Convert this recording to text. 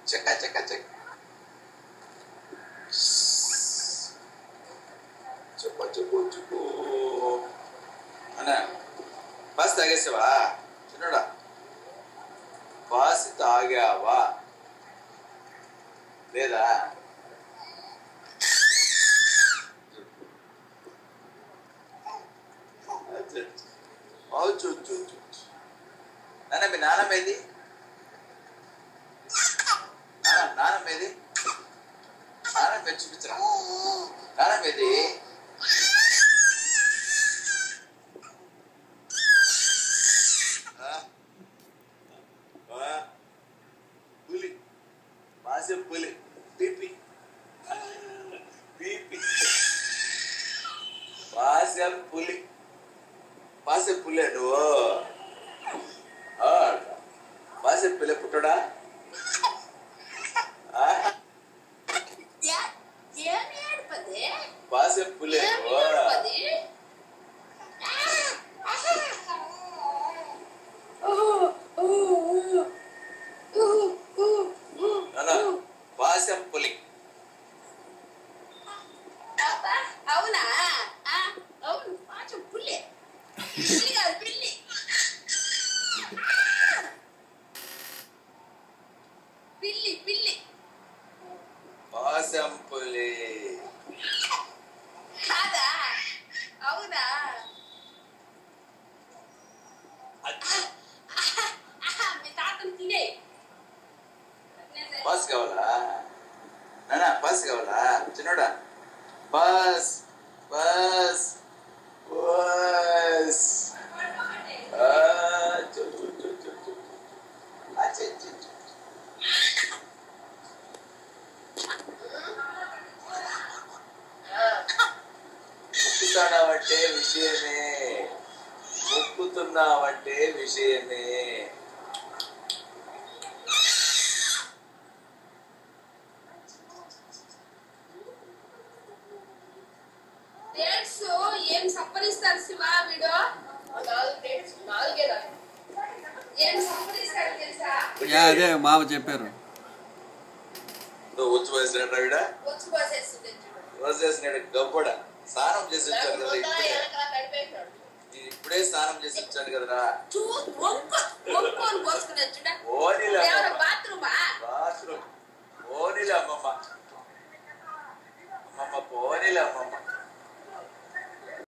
చెక్క చెక్క చెక్క చెప్పు చెప్పు చెప్పు అన్నా పాస్ తాగేసావా చిన్నోడా పాస్ తాగావా లేదా నానమ్మ నానమ్మేది నానమ్మేది నానమ్మ చూపించరా నానమ్మేది పులి మాసే పులి పిపి పిపి మాసే పులి మాసే పులి నువ్వు మాసే పులి పుట్టడా మాసే పులి పాశం పులి అవునా అవును పాశం పులి పిల్లి కాదు పిల్లి పిల్లి పిల్లి పాశం పులి కాదా అవునా మీ తాతను తినే పాస్ కావాలా నానా పాస్ కావాలా చిన్నోడా పాస్ పాస్ పాస్ మొక్కుతున్నావంటే విషయమే మొక్కుతున్నావంటే విషయమే ఏం సంపాదిస్తారు శివ వీడు ఏం సంపాదిస్తారు తెలుసా అదే మామ చెప్పారు నువ్వు వచ్చి పోసేసినట్టు వీడ వచ్చి పోసేస్తుంది పోసేసినాడు గబ్బడ స్నానం చేసి వచ్చాడు కదా ఇప్పుడే స్నానం చేసి వచ్చాడు కదరా బాత్రూమా బాత్రూమ్ పోనీలే అమ్మమ్మ అమ్మమ్మ పోనీలే అమ్మమ్మ